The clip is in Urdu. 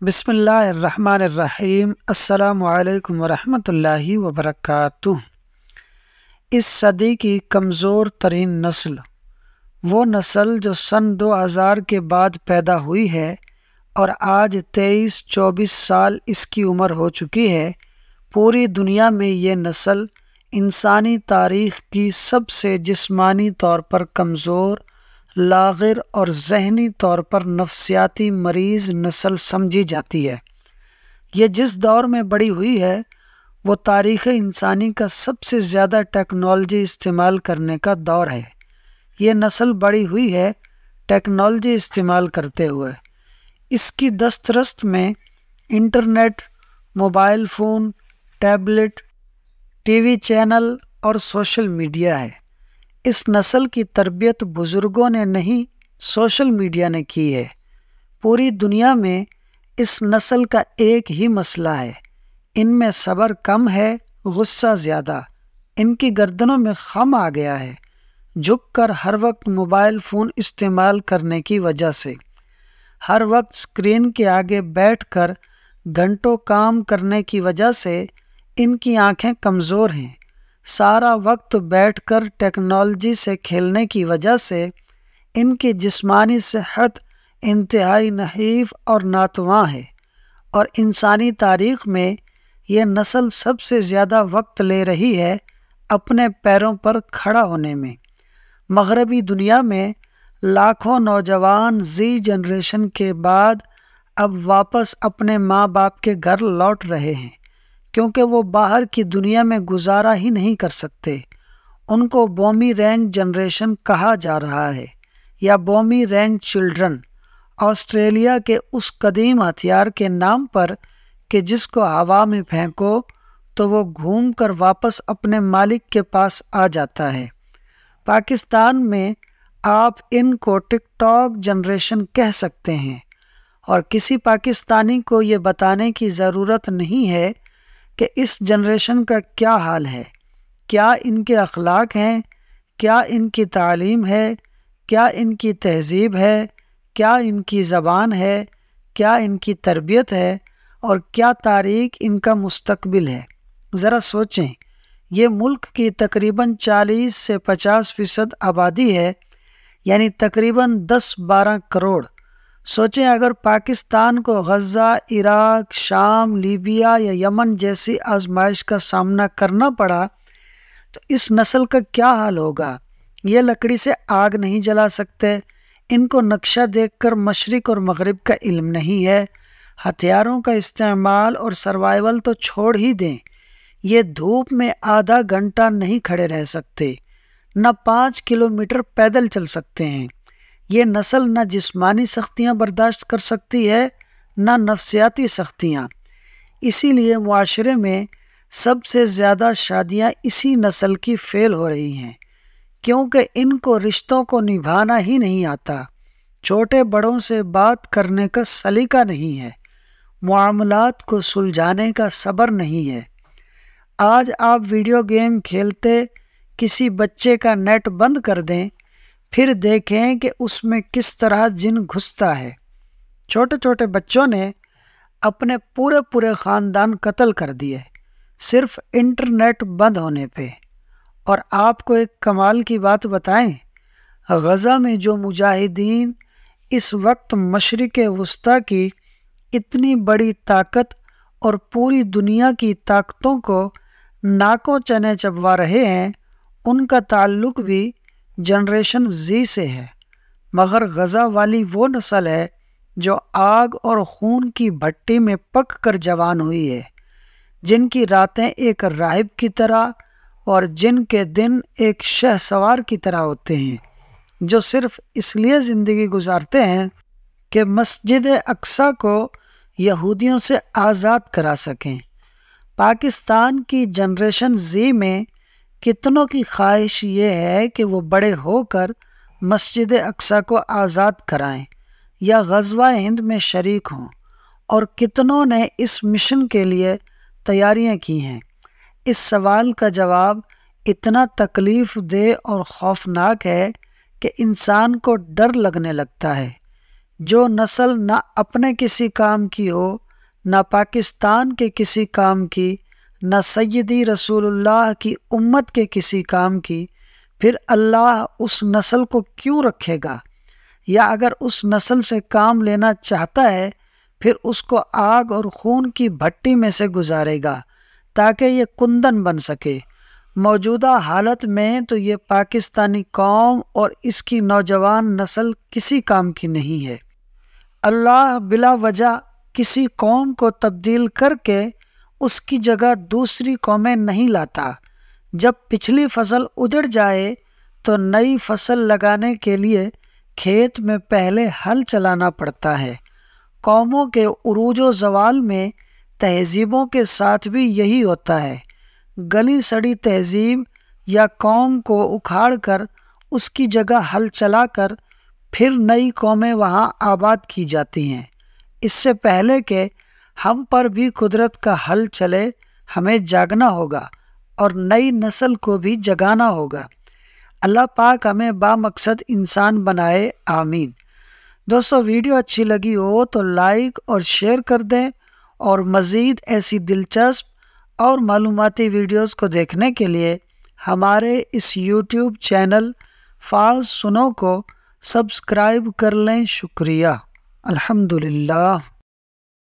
بسم اللہ الرحمن الرحیم۔ السلام علیکم ورحمۃ اللہ وبرکاتہ۔ اس صدی کی کمزور ترین نسل، وہ نسل جو سن 2000 کے بعد پیدا ہوئی ہے اور آج 23-24 سال اس کی عمر ہو چکی ہے، پوری دنیا میں یہ نسل انسانی تاریخ کی سب سے جسمانی طور پر کمزور، لاغر اور ذہنی طور پر نفسیاتی مریض نسل سمجھی جاتی ہے۔ یہ جس دور میں بڑی ہوئی ہے وہ تاریخ انسانی کا سب سے زیادہ ٹیکنالوجی استعمال کرنے کا دور ہے۔ یہ نسل بڑی ہوئی ہے ٹیکنالوجی استعمال کرتے ہوئے۔ اس کی دسترس میں internet, mobile phone, tablet, T V channel اور سوشل میڈیا ہے۔ اس نسل کی تربیت بزرگوں نے نہیں، سوشل میڈیا نے کی ہے۔ پوری دنیا میں اس نسل کا ایک ہی مسئلہ ہے، ان میں صبر کم ہے، غصہ زیادہ۔ ان کی گردنوں میں خم آ گیا ہے، جھک کر ہر وقت موبائل فون استعمال کرنے کی وجہ سے۔ ہر وقت اسکرین کے آگے بیٹھ کر گھنٹوں کام کرنے کی وجہ سے ان کی آنکھیں کمزور ہیں۔ سارا وقت بیٹھ کر ٹیکنالوجی سے کھیلنے کی وجہ سے ان کی جسمانی صحت انتہائی نحیف اور ناتواں ہے، اور انسانی تاریخ میں یہ نسل سب سے زیادہ وقت لے رہی ہے اپنے پیروں پر کھڑا ہونے میں۔ مغربی دنیا میں لاکھوں نوجوان زی جنریشن کے بعد اب واپس اپنے ماں باپ کے گھر لوٹ رہے ہیں، کیونکہ وہ باہر کی دنیا میں گزارا ہی نہیں کر سکتے۔ ان کو بومی رینگ جنریشن کہا جا رہا ہے، یا بومی رینگ چلڈرن، آسٹریلیا کے اس قدیم ہتھیار کے نام پر کہ جس کو ہوا میں پھینکو تو وہ گھوم کر واپس اپنے مالک کے پاس آ جاتا ہے۔ پاکستان میں آپ ان کو ٹک ٹاک جنریشن کہہ سکتے ہیں، اور کسی پاکستانی کو یہ بتانے کی ضرورت نہیں ہے کہ اس جنریشن کا کیا حال ہے، کیا ان کے اخلاق ہیں، کیا ان کی تعلیم ہے، کیا ان کی تہذیب ہے، کیا ان کی زبان ہے، کیا ان کی تربیت ہے، اور کیا تاریخ ان کا مستقبل ہے۔ ذرا سوچیں، یہ ملک کی تقریباً 40 سے 50% آبادی ہے، یعنی تقریباً 10-12 کروڑ۔ سوچیں اگر پاکستان کو غزہ، عراق، شام، لیبیا یا یمن جیسی آزمائش کا سامنا کرنا پڑا تو اس نسل کا کیا حال ہوگا؟ یہ لکڑی سے آگ نہیں جلا سکتے، ان کو نقشہ دیکھ کر مشرق اور مغرب کا علم نہیں ہے، ہتھیاروں کا استعمال اور سروائیول تو چھوڑ ہی دیں، یہ دھوپ میں آدھا گھنٹہ نہیں کھڑے رہ سکتے، نہ 5 کلومیٹر پیدل چل سکتے ہیں۔ یہ نسل نہ جسمانی سختیاں برداشت کر سکتی ہے، نہ نفسیاتی سختیاں۔ اسی لیے معاشرے میں سب سے زیادہ شادیاں اسی نسل کی فیل ہو رہی ہیں، کیونکہ ان کو رشتوں کو نبھانا ہی نہیں آتا، چھوٹے بڑوں سے بات کرنے کا سلیقہ نہیں ہے، معاملات کو سلجھانے کا صبر نہیں ہے۔ آج آپ ویڈیو گیم کھیلتے کسی بچے کا نیٹ بند کر دیں، پھر دیکھیں کہ اس میں کس طرح جن گھستا ہے۔ چھوٹے چھوٹے بچوں نے اپنے پورے خاندان قتل کر دیے صرف انٹرنیٹ بند ہونے پہ۔ اور آپ کو ایک کمال کی بات بتائیں، غزہ میں جو مجاہدین اس وقت مشرق وسطیٰ کی اتنی بڑی طاقت اور پوری دنیا کی طاقتوں کو ناکوں چنے چبوا رہے ہیں، ان کا تعلق بھی جنریشن زی سے ہے، مگر غزہ والی وہ نسل ہے جو آگ اور خون کی بھٹی میں پک کر جوان ہوئی ہے، جن کی راتیں ایک راہب کی طرح اور جن کے دن ایک شہ سوار کی طرح ہوتے ہیں، جو صرف اس لیے زندگی گزارتے ہیں کہ مسجد اقصیٰ کو یہودیوں سے آزاد کرا سکیں۔ پاکستان کی جنریشن زی میں کتنوں کی خواہش یہ ہے کہ وہ بڑے ہو کر مسجد اقصیٰ کو آزاد کرائیں یا غزوہ ہند میں شریک ہوں، اور کتنوں نے اس مشن کے لیے تیاریاں کی ہیں۔ اس سوال کا جواب اتنا تکلیف دہ اور خوفناک ہے کہ انسان کو ڈر لگنے لگتا ہے۔ جو نسل نہ اپنے کسی کام کی ہو، نہ پاکستان کے کسی کام کی، نہ سیدی رسول اللہ کی امت کے کسی کام کی، پھر اللہ اس نسل کو کیوں رکھے گا؟ یا اگر اس نسل سے کام لینا چاہتا ہے پھر اس کو آگ اور خون کی بھٹی میں سے گزارے گا تاکہ یہ کندن بن سکے۔ موجودہ حالت میں تو یہ پاکستانی قوم اور اس کی نوجوان نسل کسی کام کی نہیں ہے۔ اللہ بلا وجہ کسی قوم کو تبدیل کر کے اس کی جگہ دوسری قومیں نہیں لاتا۔ جب پچھلی فصل اجڑ جائے تو نئی فصل لگانے کے لیے کھیت میں پہلے ہل چلانا پڑتا ہے۔ قوموں کے عروج و زوال میں تہذیبوں کے ساتھ بھی یہی ہوتا ہے۔ گلی سڑی تہذیب یا قوم کو اکھاڑ کر اس کی جگہ ہل چلا کر پھر نئی قومیں وہاں آباد کی جاتی ہیں۔ اس سے پہلے کہ ہم پر بھی قدرت کا ہل چلے ہمیں جاگنا ہوگا اور نئی نسل کو بھی جگانا ہوگا۔ اللہ پاک ہمیں بامقصد انسان بنائے، آمین۔ دوستو، ویڈیو اچھی لگی ہو تو لائک اور شیئر کر دیں، اور مزید ایسی دلچسپ اور معلوماتی ویڈیوز کو دیکھنے کے لیے ہمارے اس یوٹیوب چینل فال سنو کو سبسکرائب کر لیں۔ شکریہ۔ الحمدللہ۔